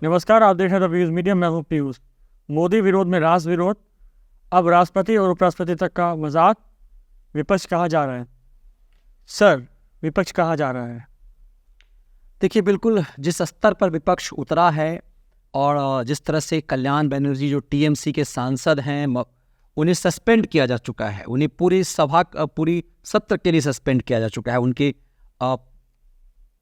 नमस्कार, आप देख रहे हैं द व्यूज मीडिया। मैं हूं पीयूष। मोदी विरोध में राष्ट्र विरोध, अब राष्ट्रपति और उपराष्ट्रपति तक का मजाक। विपक्ष कहाँ जा रहा है सर? विपक्ष कहाँ जा रहा है? देखिए, बिल्कुल जिस स्तर पर विपक्ष उतरा है और जिस तरह से कल्याण बनर्जी जो टीएमसी के सांसद हैं उन्हें सस्पेंड किया जा चुका है। उन्हें पूरी सत्र के लिए सस्पेंड किया जा चुका है उनके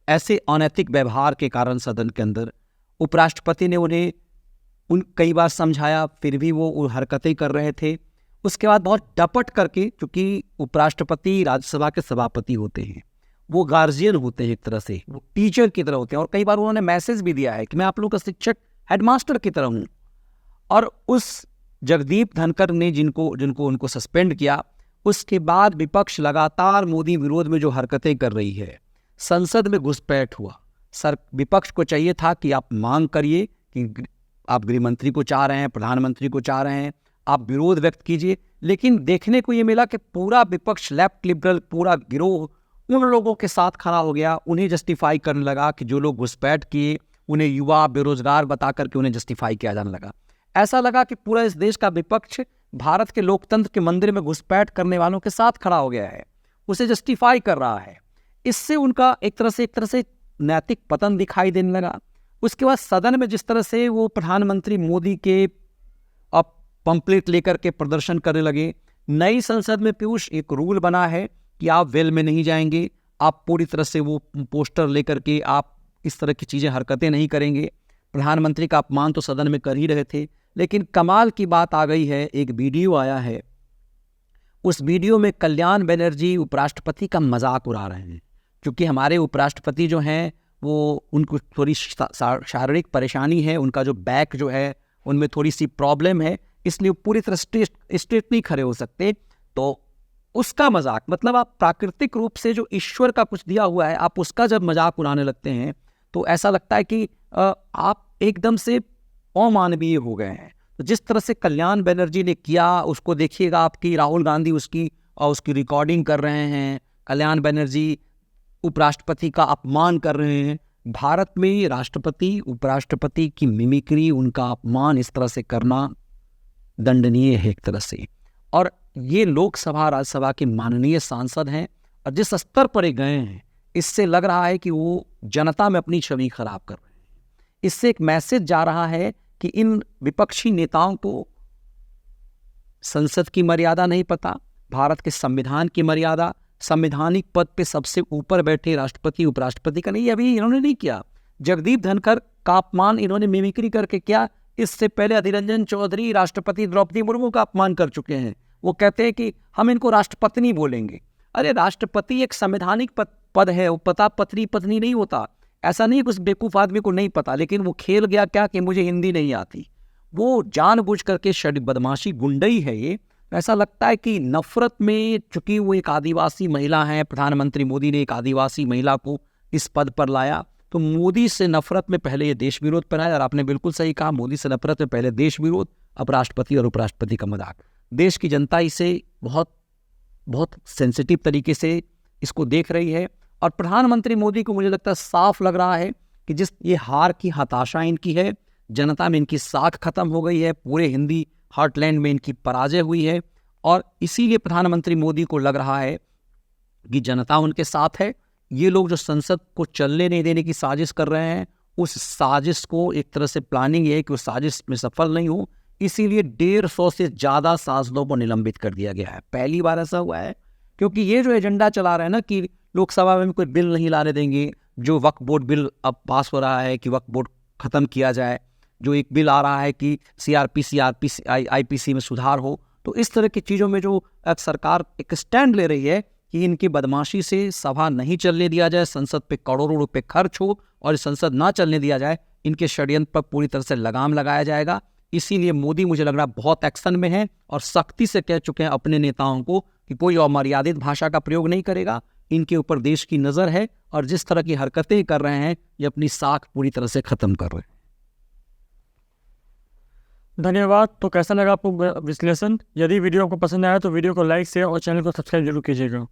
ऐसे अनैतिक व्यवहार के कारण। सदन के अंदर उपराष्ट्रपति ने उन्हें कई बार समझाया, फिर भी वो हरकतें कर रहे थे। उसके बाद बहुत डपट करके, क्योंकि उपराष्ट्रपति राज्यसभा के सभापति होते हैं, वो गार्जियन होते हैं, एक तरह से वो टीचर की तरह होते हैं। और कई बार उन्होंने मैसेज भी दिया है कि मैं आप लोगों का शिक्षक हेडमास्टर की तरह हूँ। और उस जगदीप धनखड़ ने जिनको उनको सस्पेंड किया, उसके बाद विपक्ष लगातार मोदी विरोध में जो हरकतें कर रही है, संसद में घुसपैठ हुआ। विपक्ष को चाहिए था कि आप मांग करिए कि आप गृह मंत्री को चाह रहे हैं, प्रधानमंत्री को चाह रहे हैं, आप विरोध व्यक्त कीजिए। लेकिन देखने को ये मिला कि पूरा विपक्ष, लेफ्ट लिबरल पूरा गिरोह उन लोगों के साथ खड़ा हो गया। उन्हें जस्टिफाई करने लगा कि जो लोग घुसपैठ किए उन्हें युवा बेरोजगार बता करके उन्हें जस्टिफाई किया जाने लगा। ऐसा लगा कि पूरा इस देश का विपक्ष भारत के लोकतंत्र के मंदिर में घुसपैठ करने वालों के साथ खड़ा हो गया है, उसे जस्टिफाई कर रहा है। इससे उनका एक तरह से नैतिक पतन दिखाई देने लगा। उसके बाद सदन में जिस तरह से वो प्रधानमंत्री मोदी के अब पंपलेट लेकर के प्रदर्शन करने लगे। नई संसद में पीयूष एक रूल बना है कि आप वेल में नहीं जाएंगे, आप पूरी तरह से वो पोस्टर लेकर के आप इस तरह की चीज़ें हरकतें नहीं करेंगे। प्रधानमंत्री का अपमान तो सदन में कर ही रहे थे, लेकिन कमाल की बात आ गई है, एक वीडियो आया है। उस वीडियो में कल्याण बनर्जी उपराष्ट्रपति का मजाक उड़ा रहे हैं, क्योंकि हमारे उपराष्ट्रपति जो हैं वो उनको थोड़ी शारीरिक परेशानी है, उनका जो बैक जो है उनमें थोड़ी सी प्रॉब्लम है, इसलिए वो पूरी तरह स्ट्रेट नहीं खड़े हो सकते। तो उसका मजाक, मतलब आप प्राकृतिक रूप से जो ईश्वर का कुछ दिया हुआ है, आप उसका जब मजाक उड़ाने लगते हैं तो ऐसा लगता है कि आप एकदम से अमानवीय हो गए हैं। तो जिस तरह से कल्याण बनर्जी ने किया, उसको देखिएगा आपकी राहुल गांधी उसकी रिकॉर्डिंग कर रहे हैं। कल्याण बनर्जी उपराष्ट्रपति का अपमान कर रहे हैं। भारत में राष्ट्रपति उपराष्ट्रपति की मिमिक्री, उनका अपमान इस तरह से करना दंडनीय है एक तरह से। और ये लोकसभा राज्यसभा के माननीय सांसद हैं, और जिस स्तर पर ये गए हैं, इससे लग रहा है कि वो जनता में अपनी छवि खराब कर रहे हैं। इससे एक मैसेज जा रहा है कि इन विपक्षी नेताओं को संसद की मर्यादा नहीं पता, भारत के संविधान की मर्यादा, संवैधानिक पद पे सबसे ऊपर बैठे राष्ट्रपति उपराष्ट्रपति का नहीं, अभी इन्होंने नहीं किया। जगदीप धनखड़ का अपमान इन्होंने मिमिक्री करके किया। इससे पहले अधीर रंजन चौधरी राष्ट्रपति द्रौपदी मुर्मू का अपमान कर चुके हैं। वो कहते हैं कि हम इनको राष्ट्रपति बोलेंगे। अरे राष्ट्रपति एक संवैधानिक पद है, वो पता पत्नी पत्नी नहीं होता। ऐसा नहीं कुछ बेवकूफ़ आदमी को नहीं पता, लेकिन वो खेल गया क्या कि मुझे हिंदी नहीं आती। वो जानबूझ करके बदमाशी गुंडई है ये। ऐसा लगता है कि नफरत में, चूंकि वो एक आदिवासी महिला है, प्रधानमंत्री मोदी ने एक आदिवासी महिला को इस पद पर लाया, तो मोदी से नफरत में पहले ये देश विरोध पर आया। और आपने बिल्कुल सही कहा, मोदी से नफरत में पहले देश विरोध, अब राष्ट्रपति और उपराष्ट्रपति का मजाक। देश की जनता इसे बहुत बहुत सेंसिटिव तरीके से इसको देख रही है। और प्रधानमंत्री मोदी को मुझे लगता है साफ लग रहा है कि जिस ये हार की हताशा इनकी है, जनता में इनकी साख खत्म हो गई है, पूरे हिंदी हार्टलैंड में इनकी पराजय हुई है। और इसीलिए प्रधानमंत्री मोदी को लग रहा है कि जनता उनके साथ है। ये लोग जो संसद को चलने नहीं देने की साजिश कर रहे हैं, उस साजिश को एक तरह से प्लानिंग ये है कि उस साजिश में सफल नहीं हो, इसीलिए 150 से ज़्यादा सांसदों को निलंबित कर दिया गया है। पहली बार ऐसा हुआ है, क्योंकि ये जो एजेंडा चला रहे हैं ना कि लोकसभा में कोई बिल नहीं लाने देंगे। जो वक्फ बोर्ड बिल अब पास हो रहा है कि वक्फ बोर्ड खत्म किया जाए, जो एक बिल आ रहा है कि सीआरपीसी आईपीसी में सुधार हो, तो इस तरह की चीज़ों में जो सरकार एक स्टैंड ले रही है कि इनकी बदमाशी से सभा नहीं चलने दिया जाए, संसद पे करोड़ों रुपए खर्च हो और संसद ना चलने दिया जाए, इनके षड्यंत्र पर पूरी तरह से लगाम लगाया जाएगा। इसीलिए मोदी मुझे लग रहा है बहुत एक्शन में है और सख्ती से कह चुके हैं अपने नेताओं को कि कोई अमर्यादित भाषा का प्रयोग नहीं करेगा। इनके ऊपर देश की नज़र है और जिस तरह की हरकतें कर रहे हैं, ये अपनी साख पूरी तरह से खत्म कर रहे हैं। धन्यवाद। तो कैसा लगा आपको विश्लेषण? यदि वीडियो आपको पसंद आया तो वीडियो को लाइक शेयर और चैनल को सब्सक्राइब जरूर कीजिएगा।